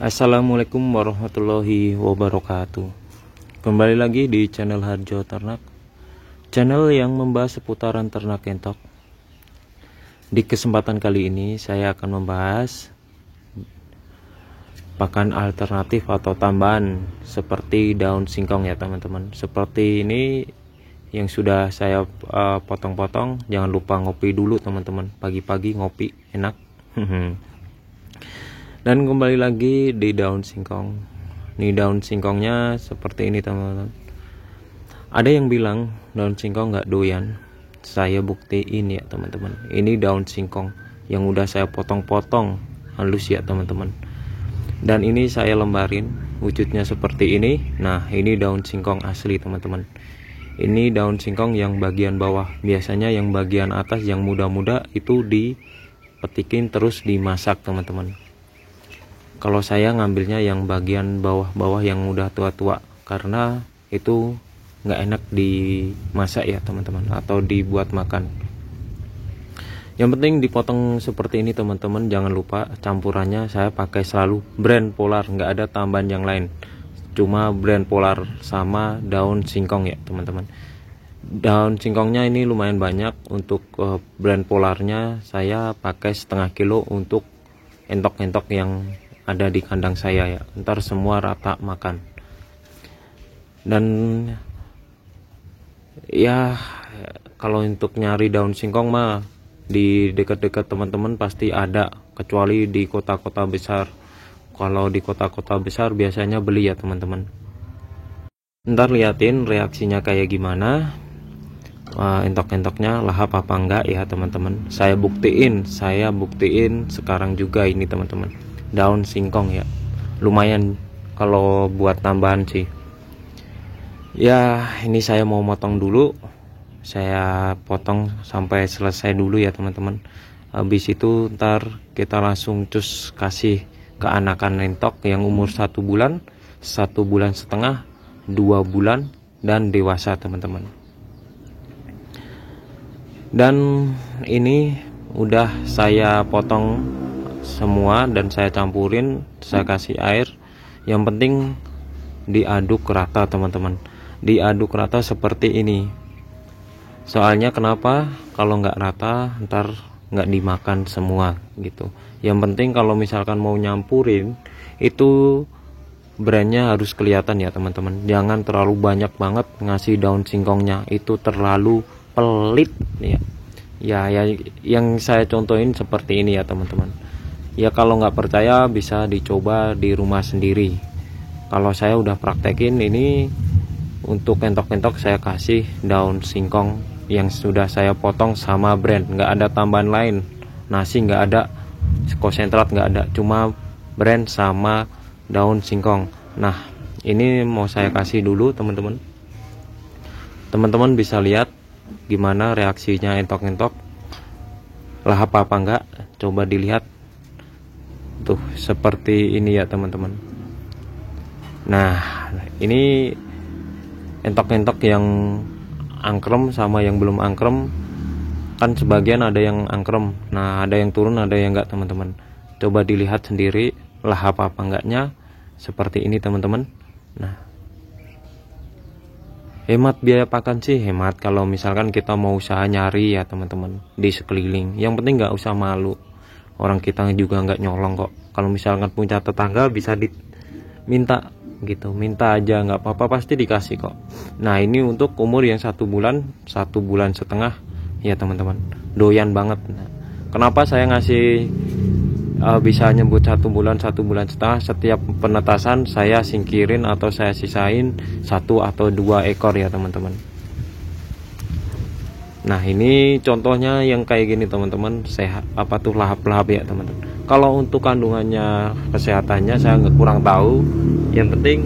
Assalamualaikum warahmatullahi wabarakatuh. Kembali lagi di channel Harjo Ternak, channel yang membahas seputaran ternak entok. Di kesempatan kali ini saya akan membahas pakan alternatif atau tambahan seperti daun singkong ya teman-teman. Seperti ini yang sudah saya potong-potong. Jangan lupa ngopi dulu teman-teman, pagi-pagi ngopi enak. Dan kembali lagi di daun singkong. Nih daun singkongnya seperti ini teman-teman. Ada yang bilang daun singkong nggak doyan. Saya buktiin ya teman-teman. Ini daun singkong yang udah saya potong-potong halus ya teman-teman. Dan ini saya lembarin wujudnya seperti ini. Nah ini daun singkong asli teman-teman. Ini daun singkong yang bagian bawah. Biasanya yang bagian atas yang muda-muda itu dipetikin terus dimasak teman-teman. Kalau saya ngambilnya yang bagian bawah-bawah yang udah tua-tua, karena itu nggak enak dimasak ya teman-teman, atau dibuat makan. Yang penting dipotong seperti ini teman-teman. Jangan lupa campurannya saya pakai selalu brand Polar, nggak ada tambahan yang lain, cuma brand Polar sama daun singkong ya teman-teman. Daun singkongnya ini lumayan banyak. Untuk brand Polarnya saya pakai setengah kilo untuk entok-entok yang ada di kandang saya ya, ntar semua rata makan. Dan ya kalau untuk nyari daun singkong mah di dekat-dekat teman-teman pasti ada, kecuali di kota-kota besar. Kalau di kota-kota besar biasanya beli ya teman-teman. Ntar liatin reaksinya kayak gimana, entok-entoknya lahap apa enggak ya teman-teman. Saya buktiin sekarang juga ini teman-teman. Daun singkong ya lumayan kalau buat tambahan sih ya. Ini saya mau motong dulu, saya potong sampai selesai dulu ya teman-teman. Habis itu ntar kita langsung cus kasih ke anakan entok yang umur 1 bulan, 1 bulan setengah, 2 bulan dan dewasa teman-teman. Dan ini udah saya potong semua dan saya campurin, saya kasih air. Yang penting diaduk rata teman-teman, diaduk rata seperti ini. Soalnya kenapa, kalau nggak rata ntar nggak dimakan semua gitu. Yang penting kalau misalkan mau nyampurin itu brandnya harus kelihatan ya teman-teman. Jangan terlalu banyak banget ngasih daun singkongnya, itu terlalu pelit ya yang saya contohin seperti ini ya teman-teman. Ya kalau nggak percaya bisa dicoba di rumah sendiri. Kalau saya udah praktekin ini, untuk entok-entok saya kasih daun singkong yang sudah saya potong sama brand, nggak ada tambahan lain. Nasi nggak ada, konsentrat nggak ada, cuma brand sama daun singkong. Nah ini mau saya kasih dulu teman-teman. Teman-teman bisa lihat gimana reaksinya entok-entok, lahap apa enggak, coba dilihat tuh seperti ini ya teman-teman. Nah ini entok-entok yang angkrem sama yang belum angkrem, kan sebagian ada yang angkrem, nah ada yang turun ada yang enggak teman-teman. Coba dilihat sendiri lahap apa enggaknya seperti ini teman-teman. Nah hemat biaya pakan sih, hemat kalau misalkan kita mau usaha nyari ya teman-teman di sekeliling. Yang penting nggak usah malu, orang kita juga nggak nyolong kok. Kalau misalkan punya tetangga bisa diminta gitu, minta aja nggak apa-apa, pasti dikasih kok. Nah ini untuk umur yang 1 bulan, 1 bulan setengah ya teman-teman, doyan banget. Nah, kenapa saya ngasih bisa nyebut 1 bulan, 1 bulan setengah? Setiap penetasan saya singkirin atau saya sisain 1 atau 2 ekor ya teman-teman. Nah ini contohnya yang kayak gini teman-teman, sehat apa tuh lahap-lahap ya teman-teman. Kalau untuk kandungannya, kesehatannya saya nggak kurang tahu. Yang penting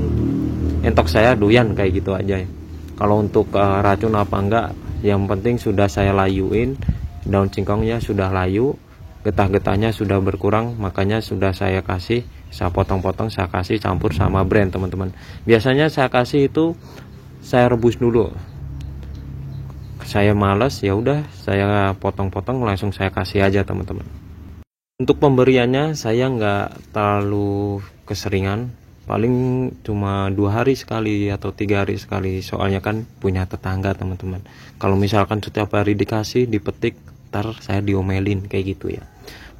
entok saya doyan kayak gitu aja ya. Kalau untuk racun apa enggak, yang penting sudah saya layuin, daun singkongnya sudah layu, getah-getahnya sudah berkurang, makanya sudah saya kasih, saya potong-potong, saya kasih campur sama brand teman-teman. Biasanya saya kasih itu saya rebus dulu. Saya malas ya udah saya potong-potong langsung saya kasih aja teman-teman. Untuk pemberiannya saya nggak terlalu keseringan, paling cuma 2 hari sekali atau 3 hari sekali, soalnya kan punya tetangga teman-teman. Kalau misalkan setiap hari dikasih dipetik, ntar saya diomelin kayak gitu ya.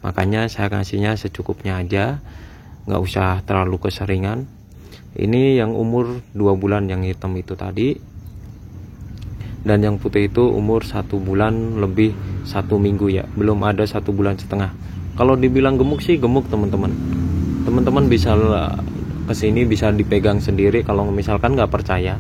Makanya saya kasihnya secukupnya aja, nggak usah terlalu keseringan. Ini yang umur 2 bulan yang hitam itu tadi, dan yang putih itu umur 1 bulan lebih 1 minggu ya, belum ada 1 bulan setengah. Kalau dibilang gemuk sih gemuk teman-teman. Teman-teman bisa kesini, bisa dipegang sendiri. Kalau misalkan nggak percaya,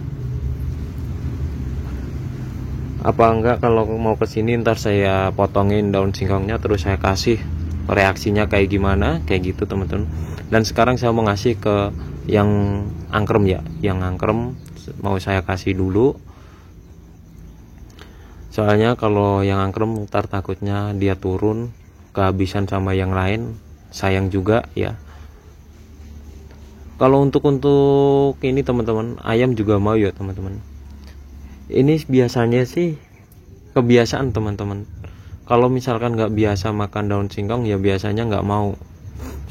apa enggak kalau mau kesini ntar saya potongin daun singkongnya, terus saya kasih reaksinya kayak gimana, kayak gitu teman-teman. Dan sekarang saya mau ngasih ke yang angkrem ya, yang angkrem mau saya kasih dulu, soalnya kalau yang angkrem ntar takutnya dia turun kehabisan sama yang lain, sayang juga ya. Kalau untuk ini teman-teman, ayam juga mau ya teman-teman. Ini biasanya sih kebiasaan teman-teman. Kalau misalkan nggak biasa makan daun singkong ya biasanya nggak mau.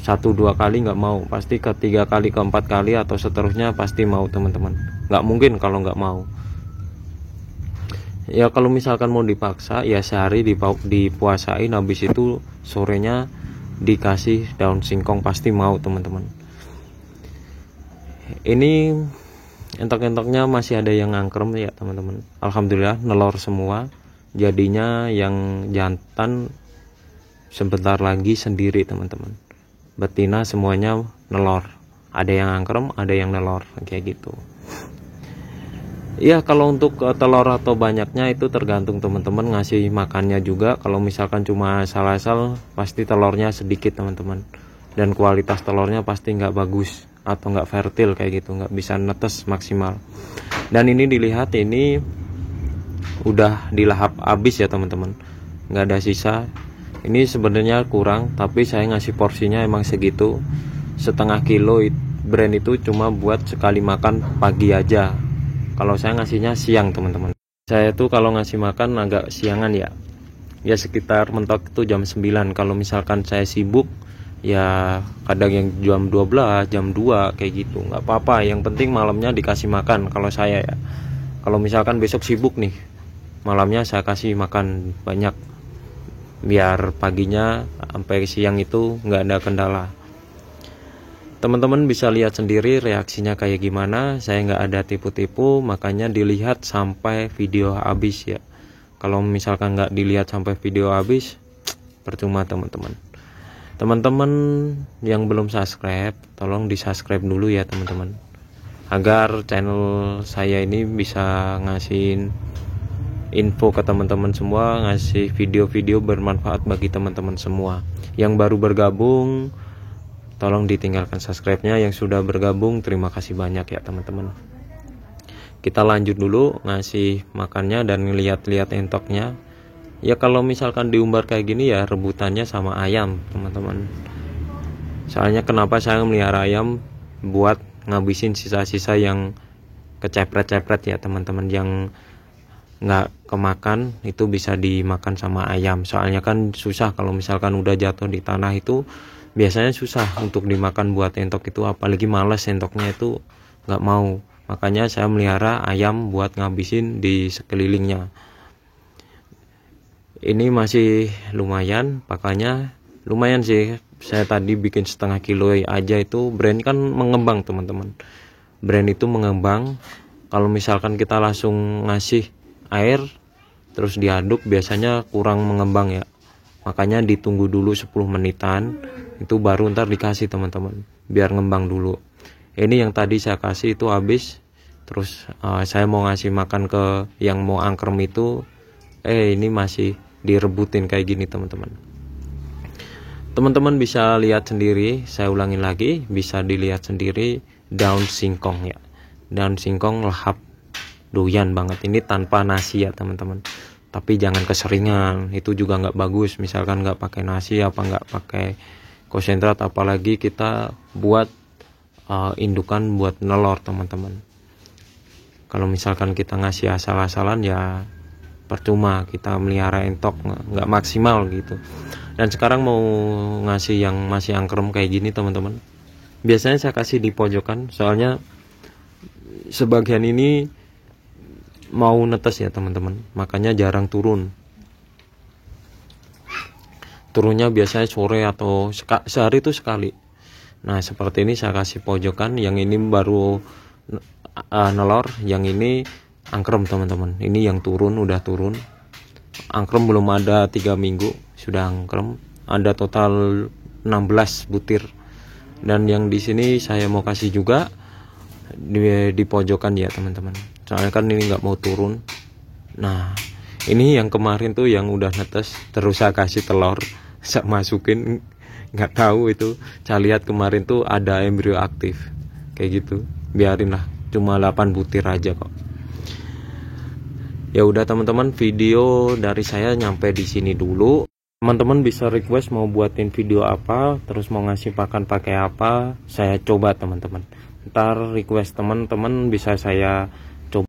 1-2 kali nggak mau, pasti ke 3 kali, ke 4 kali atau seterusnya pasti mau teman-teman. Nggak mungkin kalau nggak mau. Ya kalau misalkan mau dipaksa ya sehari dipuasain, habis itu sorenya dikasih daun singkong pasti mau teman-teman. Ini entok-entoknya masih ada yang angkrem ya teman-teman. Alhamdulillah nelor semua. Jadinya yang jantan sebentar lagi sendiri teman-teman. Betina semuanya nelor. Ada yang angkrem, ada yang nelor kayak gitu. Ya kalau untuk telur atau banyaknya itu tergantung teman-teman ngasih makannya juga. Kalau misalkan cuma asal-asal pasti telurnya sedikit teman-teman. Dan kualitas telurnya pasti nggak bagus atau nggak fertil kayak gitu, nggak bisa netes maksimal. Dan ini dilihat ini udah dilahap habis ya teman-teman, nggak ada sisa. Ini sebenarnya kurang, tapi saya ngasih porsinya emang segitu, 1/2 kilo. Brand itu cuma buat sekali makan pagi aja. Kalau saya ngasihnya siang teman-teman. Saya tuh kalau ngasih makan agak siangan ya sekitar mentok itu jam 9. Kalau misalkan saya sibuk ya kadang yang jam 12, jam 2 kayak gitu, nggak apa-apa, yang penting malamnya dikasih makan kalau saya ya. Kalau misalkan besok sibuk nih, malamnya saya kasih makan banyak biar paginya sampai siang itu nggak ada kendala. Teman-teman bisa lihat sendiri reaksinya kayak gimana. Saya nggak ada tipu-tipu, makanya dilihat sampai video habis ya. Kalau misalkan nggak dilihat sampai video habis, percuma teman-teman. Teman-teman yang belum subscribe, tolong di subscribe dulu ya teman-teman, agar channel saya ini bisa ngasih info ke teman-teman semua, ngasih video-video bermanfaat bagi teman-teman semua. Yang baru bergabung tolong ditinggalkan subscribe-nya, yang sudah bergabung terima kasih banyak ya teman-teman. Kita lanjut dulu ngasih makannya dan lihat-lihat entoknya. Ya kalau misalkan diumbar kayak gini ya rebutannya sama ayam teman-teman. Soalnya kenapa saya melihara ayam, buat ngabisin sisa-sisa yang kecepret-cepret ya teman-teman, yang nggak kemakan itu bisa dimakan sama ayam. Soalnya kan susah kalau misalkan udah jatuh di tanah itu biasanya susah untuk dimakan buat entok itu, apalagi males entoknya itu nggak mau. Makanya saya melihara ayam buat ngabisin di sekelilingnya. Ini masih lumayan, pakannya lumayan sih. Saya tadi bikin 1/2 kilo aja itu. Brand kan mengembang teman-teman, brand itu mengembang. Kalau misalkan kita langsung ngasih air terus diaduk biasanya kurang mengembang ya, makanya ditunggu dulu 10 menitan itu baru ntar dikasih teman-teman, biar ngembang dulu. Ini yang tadi saya kasih itu habis, terus saya mau ngasih makan ke yang mau angkrem itu, ini masih direbutin kayak gini teman-teman. Teman-teman bisa lihat sendiri, saya ulangin lagi, bisa dilihat sendiri daun singkong ya. Daun singkong lahap doyan banget, ini tanpa nasi ya teman-teman. Tapi jangan keseringan, itu juga nggak bagus. Misalkan nggak pakai nasi apa nggak pakai konsentrat, apalagi kita buat indukan buat nelor teman-teman. Kalau misalkan kita ngasih asal-asalan ya percuma, kita melihara entok nggak maksimal gitu. Dan sekarang mau ngasih yang masih angkrem kayak gini teman-teman, Biasanya saya kasih di pojokan, soalnya sebagian ini mau netes ya teman-teman, makanya jarang turun. Turunnya biasanya sore atau sehari itu sekali. Nah seperti ini saya kasih pojokan, yang ini baru nelor, yang ini angkrem teman-teman. Ini yang turun, udah turun. Angkrem belum ada 3 minggu sudah angkrem. Ada total 16 butir. Dan yang di sini saya mau kasih juga di pojokan ya teman-teman. Soalnya kan ini nggak mau turun. Nah ini yang kemarin tuh yang udah netes, terus saya kasih telur, saya masukin, nggak tahu itu. Saya lihat kemarin tuh ada embrio aktif kayak gitu. Biarin lah, cuma 8 butir aja kok. Ya udah teman-teman, video dari saya nyampe di sini dulu. Teman-teman bisa request mau buatin video apa, terus mau ngasih pakan pakai apa, saya coba teman-teman. Ntar request teman-teman bisa saya